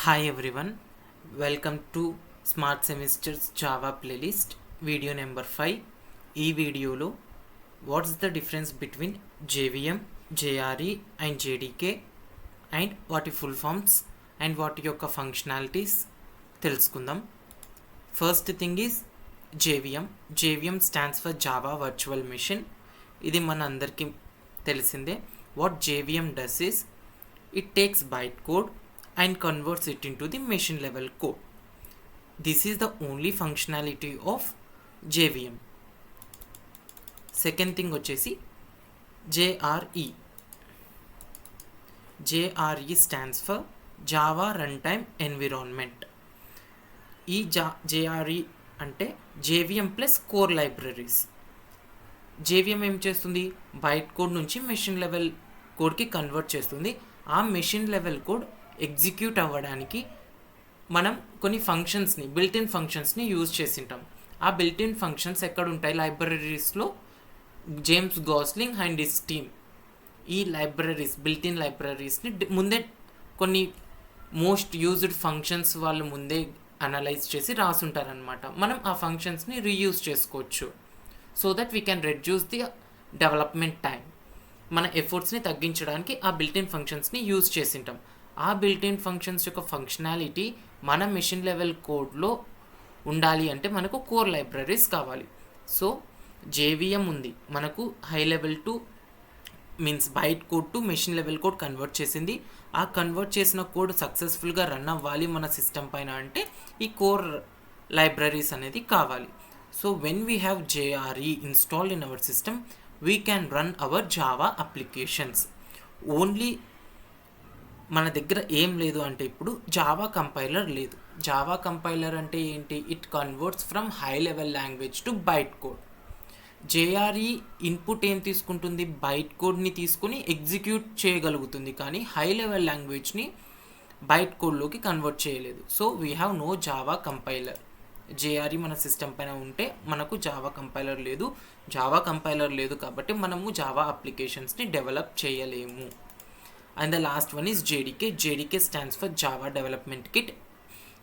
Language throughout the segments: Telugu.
Hi everyone, welcome to Smart Semesters Java playlist video number 5. ఈ వీడియోలో what's the difference between JVM, JRE and JDK and వాటి ఫుల్ ఫామ్స్ అండ్ వాటి యొక్క ఫంక్షనాలిటీస్ తెలుసుకుందాం. First thing is JVM stands for Java virtual machine. ఇది మన అందరికీ తెలిసిందే. What JVM does is it takes bytecode and converts it into the machine level code. This is the only functionality of JVM. Second thing వచ్చేసి JRE stands for Java Runtime Environment. ఈ JRE అంటే JVM plus core libraries. JVM ఏం చేస్తుంది? బైట్ కోడ్ నుంచి మెషిన్ లెవెల్ కోడ్కి కన్వర్ట్ చేస్తుంది. ఆ మెషిన్ లెవెల్ కోడ్ ఎగ్జిక్యూట్ అవ్వడానికి మనం కొన్ని ఫంక్షన్స్ని బిల్ట్-ఇన్ ఫంక్షన్స్ని యూజ్ చేసింటాం. ఆ బిల్ట్-ఇన్ ఫంక్షన్స్ ఎక్కడ ఉంటాయి? లైబ్రరీస్లో. James Gosling and his team ఈ బిల్ట్-ఇన్ లైబ్రరీస్ని ముందే కొన్ని మోస్ట్ యూజ్డ్ ఫంక్షన్స్ వాళ్ళు ముందే అనలైజ్ చేసి రాసుంటారనమాట. మనం ఆ ఫంక్షన్స్ని రీయూజ్ చేసుకోవచ్చు. So that we can reduce the development time. మన ఎఫర్ట్స్ని తగ్గించడానికి ఆ బిల్ట్-ఇన్ ఫంక్షన్స్ని యూజ్ చేసింటాం. ఆ బిల్ట్-ఇన్ ఫంక్షన్స్ యొక్క ఫంక్షనాలిటీ మన మెషిన్ లెవెల్ కోడ్లో ఉండాలి అంటే మనకు కోర్ లైబ్రరీస్ కావాలి. సో JVM ఉంది, మనకు high level to means byte code to machine level code convert చేసింది. ఆ కన్వర్ట్ చేసిన కోడ్ సక్సెస్ఫుల్గా రన్ అవ్వాలి మన సిస్టమ్ పైన అంటే ఈ కోర్ లైబ్రరీస్ అనేది కావాలి. So when we have JRE installed in our system we can run our Java applications. Only మన దగ్గర ఏం లేదు అంటే ఇప్పుడు జావా కంపైలర్ లేదు. జావా కంపైలర్ అంటే ఏంటి? It converts from high level language to byte code. JRE input ఏం తీసుకుంటుంది? బైట్ కోడ్ని తీసుకుని ఎగ్జిక్యూట్ చేయగలుగుతుంది, కానీ హై లెవెల్ లాంగ్వేజ్ని బైట్ కోడ్లోకి కన్వర్ట్ చేయలేదు. So we have no Java compiler. JRE మన సిస్టమ్ పైన ఉంటే మనకు జావా కంపైలర్ లేదు. జావా కంపైలర్ లేదు కాబట్టి మనము జావా అప్లికేషన్స్ని డెవలప్ చేయలేము. And the last one is JDK stands for Java development kit.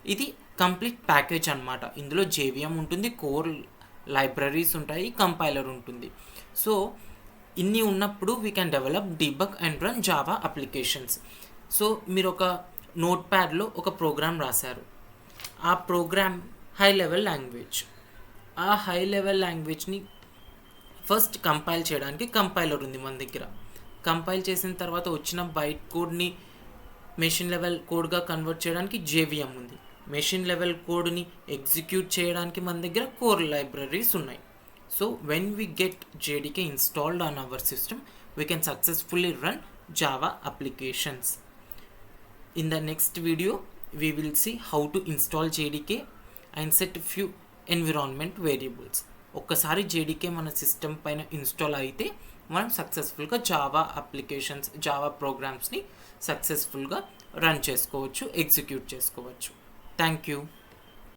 ఇది కంప్లీట్ ప్యాకేజ్ అనమాట. ఇందులో JVM ఉంటుంది, కోర్ లైబ్రరీస్ ఉంటాయి, కంపైలర్ ఉంటుంది. సో ఇన్ని ఉన్నప్పుడు we can develop, debug and run Java applications. So మీరు ఒక నోట్ ప్యాడ్లో ఒక ప్రోగ్రామ్ రాశారు. ఆ ప్రోగ్రామ్ హై లెవెల్ లాంగ్వేజ్. ఆ హై లెవెల్ లాంగ్వేజ్ని ఫస్ట్ కంపైల్ చేయడానికి కంపైలర్ ఉంది మన దగ్గర. కంపైల్ చేసిన తర్వాత వచ్చిన బైట్ కోడ్ని మెషిన్ లెవెల్ కోడ్గా కన్వర్ట్ చేయడానికి JVM ఉంది. మెషిన్ లెవెల్ కోడ్ని ఎగ్జిక్యూట్ చేయడానికి మన దగ్గర కోర్ లైబ్రరీస్ ఉన్నాయి. So when we get JDK installed on our system we can successfully run Java applications. In the next video we will see how to install JDK and set few environment variables. ఒక్కసారి JDK మన సిస్టమ్ పైన ఇన్స్టాల్ అయితే మనం సక్సెస్ఫుల్గా జావా అప్లికేషన్స్, జావా ప్రోగ్రామ్స్ని సక్సెస్ఫుల్గా రన్ చేసుకోవచ్చు, ఎగ్జిక్యూట్ చేసుకోవచ్చు. Thank you.